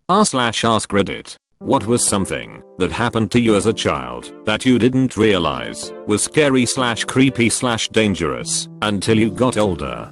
r/AskReddit. What was something that happened to you as a child that you didn't realize was scary/creepy/dangerous until you got older?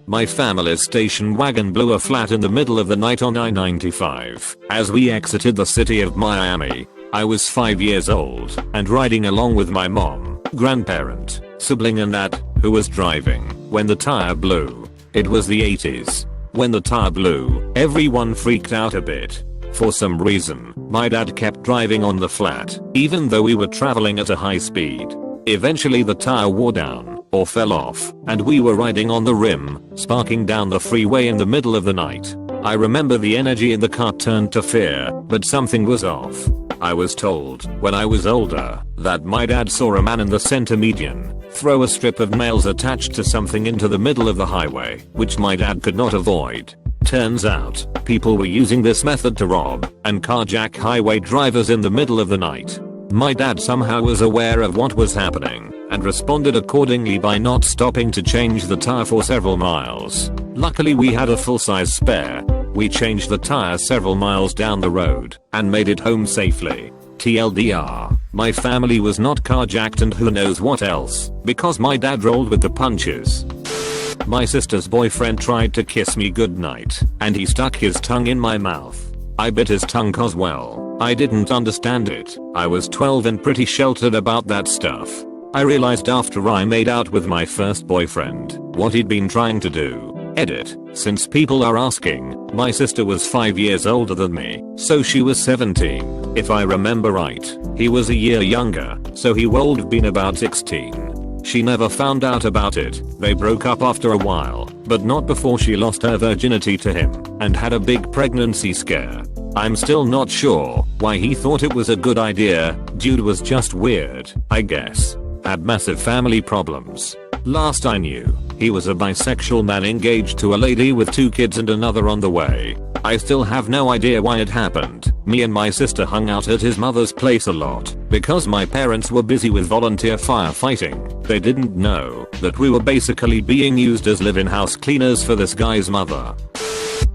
My family's station wagon blew a flat in the middle of the night on I-95 as we exited the city of Miami. I was 5 years old and riding along with my mom, grandparent, sibling and dad, who was driving when the tire blew. It was the 80s. When the tire blew, everyone freaked out a bit. For some reason, my dad kept driving on the flat, even though we were traveling at a high speed. Eventually the tire wore down, or fell off, and we were riding on the rim, sparking down the freeway in the middle of the night. I remember the energy in the car turned to fear, but something was off. I was told, when I was older, that my dad saw a man in the center median throw a strip of nails attached to something into the middle of the highway, which my dad could not avoid. Turns out, people were using this method to rob and carjack highway drivers in the middle of the night. My dad somehow was aware of what was happening and responded accordingly by not stopping to change the tire for several miles. Luckily we had a full-size spare. We changed the tire several miles down the road and made it home safely. TLDR, my family was not carjacked and who knows what else, because my dad rolled with the punches. My sister's boyfriend tried to kiss me goodnight, and he stuck his tongue in my mouth. I bit his tongue cause well, I didn't understand it. I was 12 and pretty sheltered about that stuff. I realized after I made out with my first boyfriend what he'd been trying to do. Edit. Since people are asking, my sister was 5 years older than me, so she was 17. If I remember right, he was a year younger, so he would have been about 16. She never found out about it. They broke up after a while, but not before she lost her virginity to him and had a big pregnancy scare. I'm still not sure why he thought it was a good idea. Dude was just weird, I guess. Had massive family problems. Last I knew, he was a bisexual man engaged to a lady with 2 kids and another on the way. I still have no idea why it happened. Me and my sister hung out at his mother's place a lot because my parents were busy with volunteer firefighting. They didn't know that we were basically being used as live-in house cleaners for this guy's mother.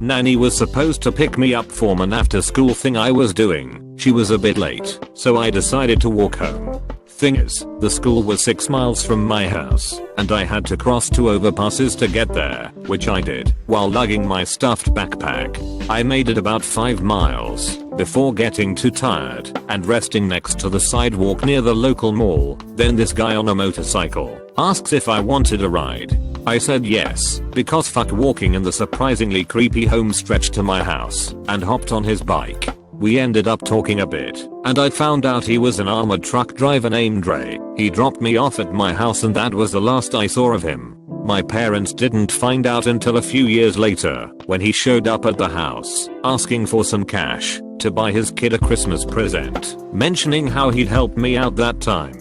Nanny was supposed to pick me up from an after school thing I was doing. She was a bit late, so I decided to walk home. Thing is, the school was 6 miles from my house, and I had to cross 2 overpasses to get there, which I did, while lugging my stuffed backpack. I made it about 5 miles, before getting too tired, and resting next to the sidewalk near the local mall. Then this guy on a motorcycle asks if I wanted a ride. I said yes, because fuck walking in the surprisingly creepy home stretch to my house, and hopped on his bike. We ended up talking a bit, and I found out he was an armored truck driver named Ray. He dropped me off at my house and that was the last I saw of him. My parents didn't find out until a few years later, when he showed up at the house, asking for some cash to buy his kid a Christmas present, mentioning how he'd helped me out that time.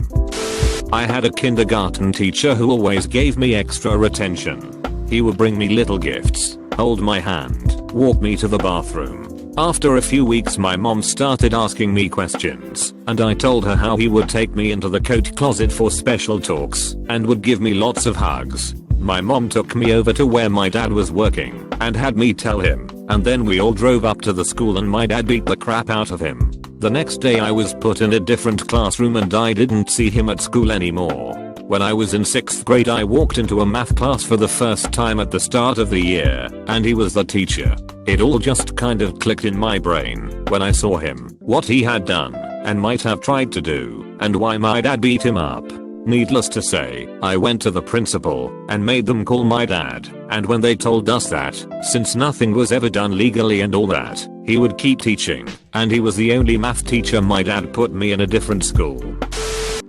I had a kindergarten teacher who always gave me extra attention. He would bring me little gifts, hold my hand, walk me to the bathroom. After a few weeks my mom started asking me questions, and I told her how he would take me into the coat closet for special talks, and would give me lots of hugs. My mom took me over to where my dad was working, and had me tell him, and then we all drove up to the school and my dad beat the crap out of him. The next day I was put in a different classroom and I didn't see him at school anymore. When I was in 6th grade I walked into a math class for the first time at the start of the year, and he was the teacher. It all just kind of clicked in my brain when I saw him, what he had done, and might have tried to do, and why my dad beat him up. Needless to say, I went to the principal and made them call my dad, and when they told us that, since nothing was ever done legally and all that, he would keep teaching, and he was the only math teacher, my dad put me in a different school.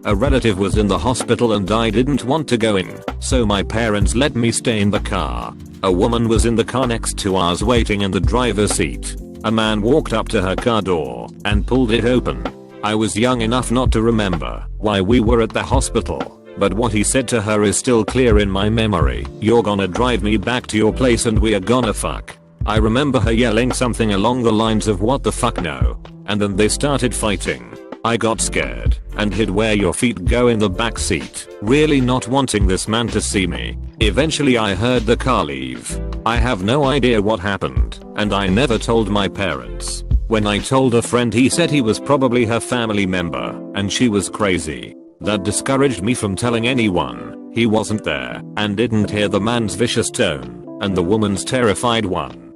A relative was in the hospital and I didn't want to go in, so my parents let me stay in the car. A woman was in the car next to ours waiting in the driver's seat. A man walked up to her car door and pulled it open. I was young enough not to remember why we were at the hospital, but what he said to her is still clear in my memory. "You're gonna drive me back to your place and we are gonna fuck." I remember her yelling something along the lines of "what the fuck no," and then they started fighting. I got scared and hid where your feet go in the back seat, really not wanting this man to see me. Eventually I heard the car leave. I have no idea what happened. and I never told my parents. When I told a friend, he said he was probably her family member and she was crazy. That discouraged me from telling anyone. He wasn't there and didn't hear the man's vicious tone and the woman's terrified one.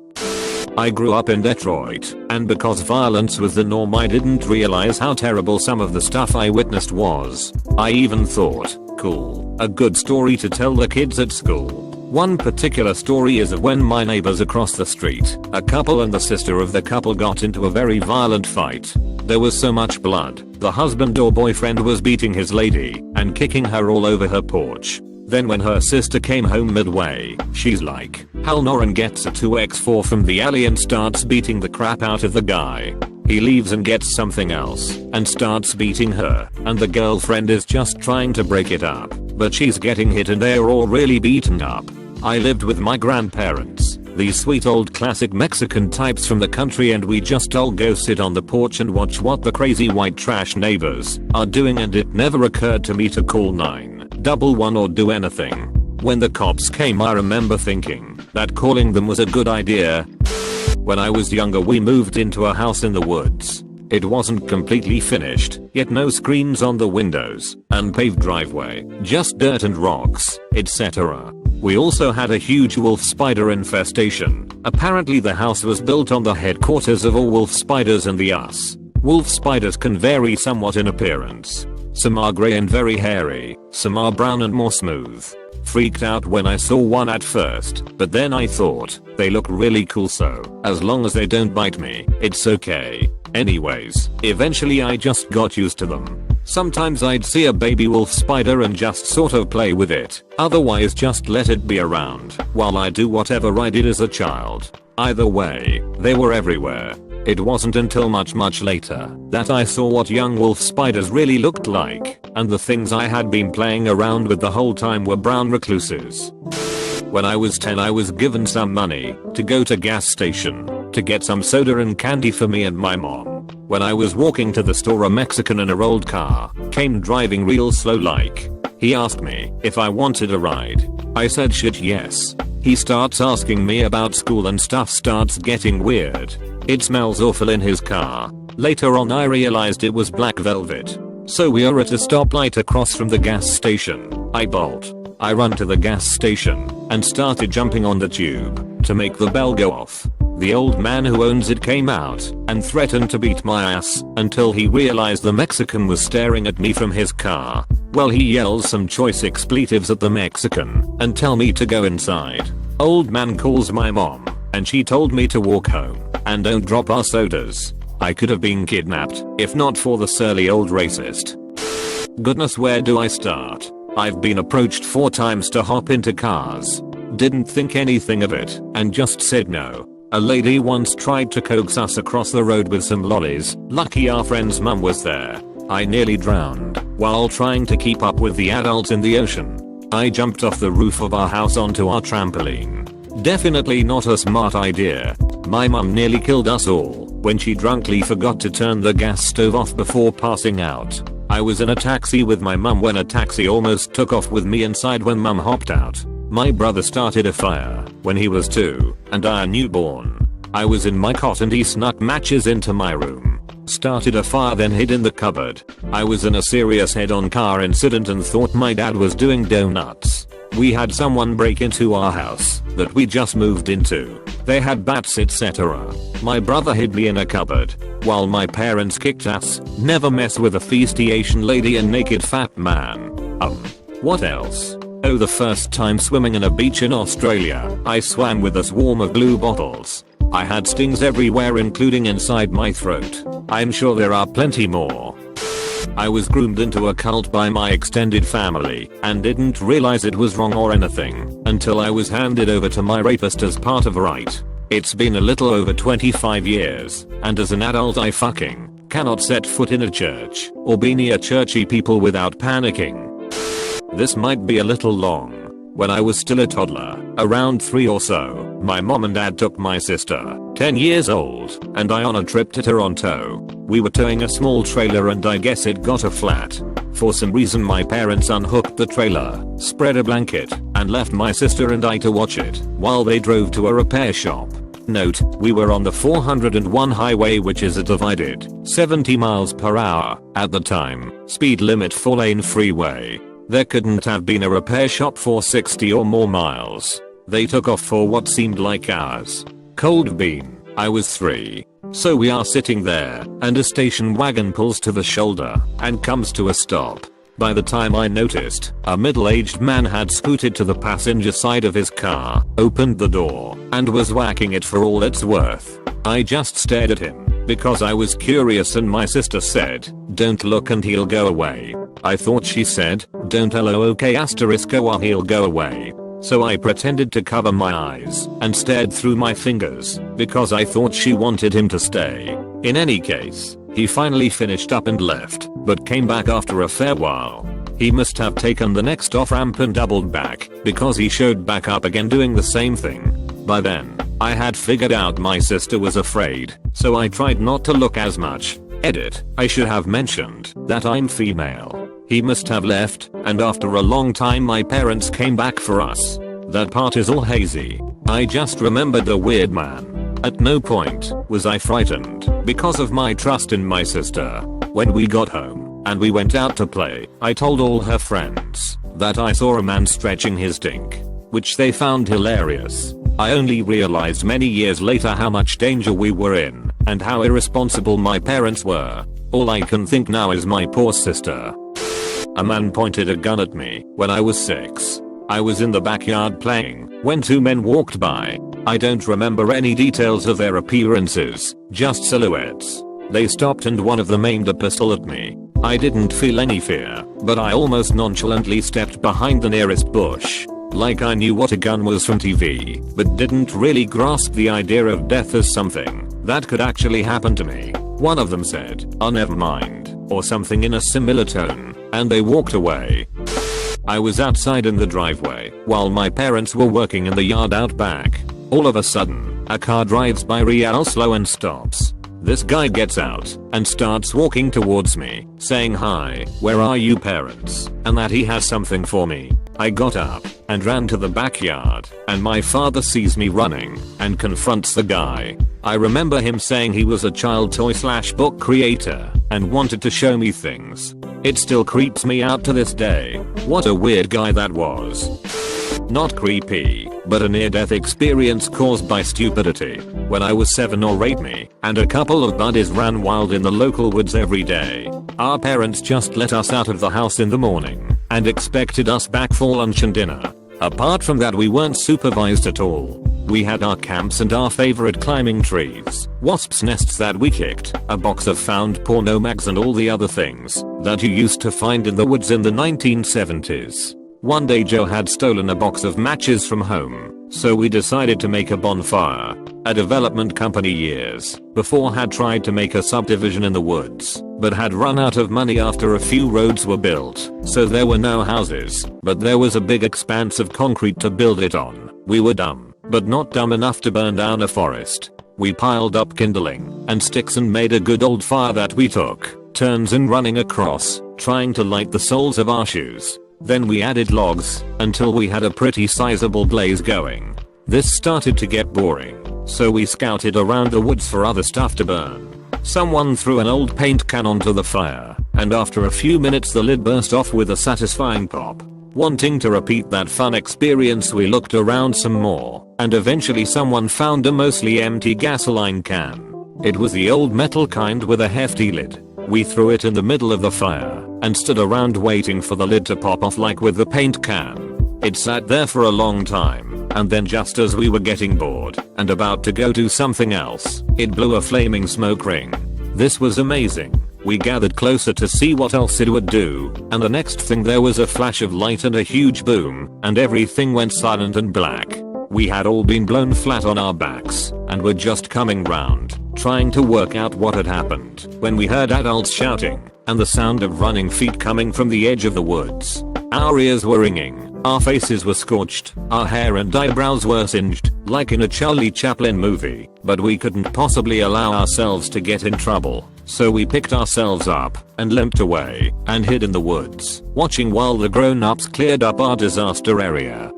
I grew up in Detroit, and because violence was the norm, I didn't realize how terrible some of the stuff I witnessed was. I even thought, cool, a good story to tell the kids at school. One particular story is of when my neighbors across the street, a couple and the sister of the couple, got into a very violent fight. There was so much blood, the husband or boyfriend was beating his lady and kicking her all over her porch. Then when her sister came home midway, she's like, hell no, and gets a 2x4 from the alley and starts beating the crap out of the guy. He leaves and gets something else and starts beating her, and the girlfriend is just trying to break it up, but she's getting hit and they're all really beaten up. I lived with my grandparents, these sweet old classic Mexican types from the country, and we just all go sit on the porch and watch what the crazy white trash neighbors are doing, and it never occurred to me to call 911 or do anything. When the cops came, I remember thinking that calling them was a good idea. When I was younger, we moved into a house in the woods. It wasn't completely finished, yet no screens on the windows, unpaved driveway, just dirt and rocks, etc. We also had a huge wolf spider infestation. Apparently the house was built on the headquarters of all wolf spiders in the US. Wolf spiders can vary somewhat in appearance. Some are grey and very hairy, some are brown and more smooth. Freaked out when I saw one at first, but then I thought, they look really cool, so as long as they don't bite me, it's okay. Anyways, eventually I just got used to them. Sometimes I'd see a baby wolf spider and just sort of play with it, otherwise just let it be around while I do whatever I did as a child. Either way, they were everywhere. It wasn't until much later that I saw what young wolf spiders really looked like, and the things I had been playing around with the whole time were brown recluses. When I was 10, I was given some money to go to gas station to get some soda and candy for me and my mom. When I was walking to the store, a Mexican in a old car came driving real slow like. He asked me if I wanted a ride. I said shit yes. He starts asking me about school and stuff starts getting weird. It smells awful in his car. Later on I realized it was black velvet. So we are at a stoplight across from the gas station. I bolt. I run to the gas station and started jumping on the tube to make the bell go off. The old man who owns it came out and threatened to beat my ass until he realized the Mexican was staring at me from his car. Well, he yells some choice expletives at the Mexican and tell me to go inside. Old man calls my mom and she told me to walk home and don't drop our sodas. I could have been kidnapped if not for the surly old racist. Goodness, where do I start? I've been approached 4 times to hop into cars. Didn't think anything of it and just said no. A lady once tried to coax us across the road with some lollies. Lucky our friend's mum was there. I nearly drowned while trying to keep up with the adults in the ocean. I jumped off the roof of our house onto our trampoline. Definitely not a smart idea. My mum nearly killed us all when she drunkenly forgot to turn the gas stove off before passing out. I was in a taxi with my mum when a taxi almost took off with me inside when mum hopped out. My brother started a fire when he was 2 and I a newborn. I was in my cot and he snuck matches into my room. Started a fire, then hid in the cupboard. I was in a serious head-on car incident and thought my dad was doing donuts. We had someone break into our house that we just moved into. They had bats, etc. My brother hid me in a cupboard while my parents kicked ass. Never mess with a feisty Asian lady and naked fat man. What else? Oh, the first time swimming in a beach in Australia, I swam with a swarm of glue bottles. I had stings everywhere, including inside my throat. I'm sure there are plenty more. I was groomed into a cult by my extended family and didn't realize it was wrong or anything until I was handed over to my rapist as part of a rite. It's been a little over 25 years, and as an adult I fucking cannot set foot in a church or be near churchy people without panicking. This might be a little long. When I was still a toddler, around 3 or so, my mom and dad took my sister, 10 years old, and I on a trip to Toronto. We were towing a small trailer and I guess it got a flat. For some reason my parents unhooked the trailer, spread a blanket, and left my sister and I to watch it while they drove to a repair shop. Note, we were on the 401 highway, which is a divided 70 miles per hour at the time speed limit 4-lane freeway. There couldn't have been a repair shop for 60 or more miles. They took off for what seemed like hours. Cold bean, I was 3. So we are sitting there, and a station wagon pulls to the shoulder and comes to a stop. By the time I noticed, a middle-aged man had scooted to the passenger side of his car, opened the door, and was whacking it for all it's worth. I just stared at him, because I was curious, and my sister said, "Don't look and he'll go away." I thought she said, "Don't look or he'll go away." So I pretended to cover my eyes and stared through my fingers, because I thought she wanted him to stay. In any case, he finally finished up and left, but came back after a fair while. He must have taken the next off-ramp and doubled back, because he showed back up again doing the same thing. By then, I had figured out my sister was afraid, so I tried not to look as much. Edit, I should have mentioned that I'm female. He must have left, and after a long time my parents came back for us. That part is all hazy. I just remembered the weird man. At no point was I frightened because of my trust in my sister. When we got home and we went out to play, I told all her friends that I saw a man stretching his dink, which they found hilarious. I only realized many years later how much danger we were in and how irresponsible my parents were. All I can think now is my poor sister. A man pointed a gun at me when I was 6. I was in the backyard playing when 2 men walked by. I don't remember any details of their appearances, just silhouettes. They stopped and one of them aimed a pistol at me. I didn't feel any fear, but I almost nonchalantly stepped behind the nearest bush. Like I knew what a gun was from TV, but didn't really grasp the idea of death as something that could actually happen to me. One of them said, "Oh, never mind," or something in a similar tone, and they walked away. I was outside in the driveway while my parents were working in the yard out back. All of a sudden, a car drives by real slow and stops. This guy gets out and starts walking towards me, saying, "Hi, where are you parents?" and that he has something for me. I got up and ran to the backyard, and my father sees me running and confronts the guy. I remember him saying he was a child toy / book creator and wanted to show me things. It still creeps me out to this day. What a weird guy that was. Not creepy, but a near-death experience caused by stupidity. When I was 7 or 8, me and a couple of buddies ran wild in the local woods every day. Our parents just let us out of the house in the morning and expected us back for lunch and dinner. Apart from that, we weren't supervised at all. We had our camps and our favorite climbing trees, wasps' nests that we kicked, a box of found porno mags, and all the other things that you used to find in the woods in the 1970s. One day Joe had stolen a box of matches from home, so we decided to make a bonfire. A development company years before had tried to make a subdivision in the woods, but had run out of money after a few roads were built, so there were no houses, but there was a big expanse of concrete to build it on. We were dumb, but not dumb enough to burn down a forest. We piled up kindling and sticks and made a good old fire that we took turns in running across, trying to light the soles of our shoes. Then we added logs until we had a pretty sizable blaze going. This started to get boring, so we scouted around the woods for other stuff to burn. Someone threw an old paint can onto the fire, and after a few minutes the lid burst off with a satisfying pop. Wanting to repeat that fun experience, we looked around some more, and eventually someone found a mostly empty gasoline can. It was the old metal kind with a hefty lid. We threw it in the middle of the fire and stood around waiting for the lid to pop off like with the paint can. It sat there for a long time, and then just as we were getting bored and about to go do something else, it blew a flaming smoke ring. This was amazing. We gathered closer to see what else it would do, and the next thing there was a flash of light and a huge boom, and everything went silent and black. We had all been blown flat on our backs and were just coming round, trying to work out what had happened, when we heard adults shouting and the sound of running feet coming from the edge of the woods. Our ears were ringing, our faces were scorched, our hair and eyebrows were singed, like in a Charlie Chaplin movie, but we couldn't possibly allow ourselves to get in trouble, so we picked ourselves up and limped away and hid in the woods, watching while the grown-ups cleared up our disaster area.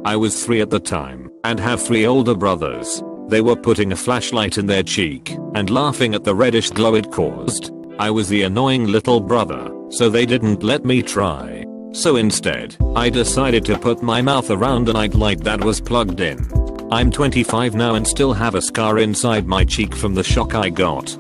I was 3 at the time and have 3 older brothers. They were putting a flashlight in their cheek and laughing at the reddish glow it caused. I was the annoying little brother, so they didn't let me try. So instead, I decided to put my mouth around a nightlight that was plugged in. I'm 25 now and still have a scar inside my cheek from the shock I got.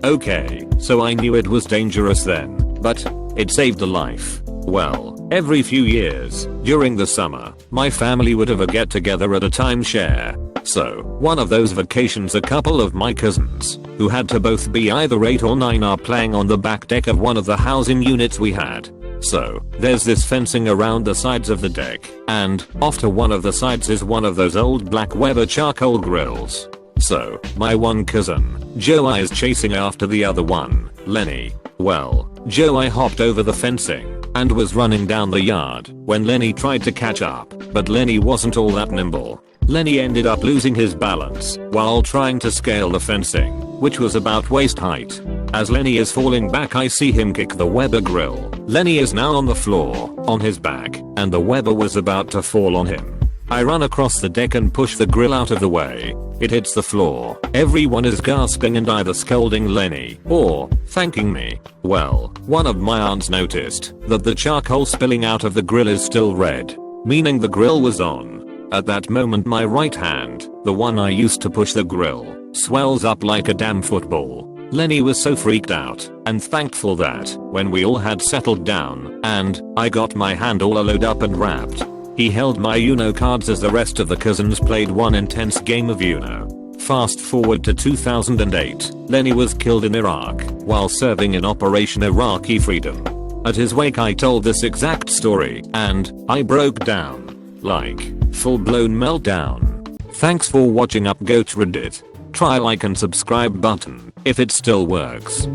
Okay, so I knew it was dangerous then, but it saved a life. Well, every few years, during the summer, my family would have a get together at a timeshare. So, one of those vacations a couple of my cousins, who had to both be either 8 or 9 are playing on the back deck of one of the housing units we had. So, there's this fencing around the sides of the deck, and off to one of the sides is one of those old black Weber charcoal grills. So, my one cousin, Joe is chasing after the other one, Lenny. Well, Joe hopped over the fencing and was running down the yard when Lenny tried to catch up, but Lenny wasn't all that nimble. Lenny ended up losing his balance while trying to scale the fencing, which was about waist height. As Lenny is falling back, I see him kick the Weber grill. Lenny is now on the floor, on his back, and the Weber was about to fall on him. I run across the deck and push the grill out of the way. It hits the floor. Everyone is gasping and either scolding Lenny or thanking me. Well, one of my aunts noticed that the charcoal spilling out of the grill is still red, meaning the grill was on. At that moment my right hand, the one I used to push the grill, swells up like a damn football. Lenny was so freaked out and thankful that when we all had settled down and I got my hand all loaded up and wrapped, he held my Uno cards as the rest of the cousins played one intense game of Uno. Fast forward to 2008, Lenny was killed in Iraq while serving in Operation Iraqi Freedom. At his wake I told this exact story and I broke down. Like, full-blown meltdown. Thanks for watching UpGoat Reddit. Try like and subscribe button if it still works.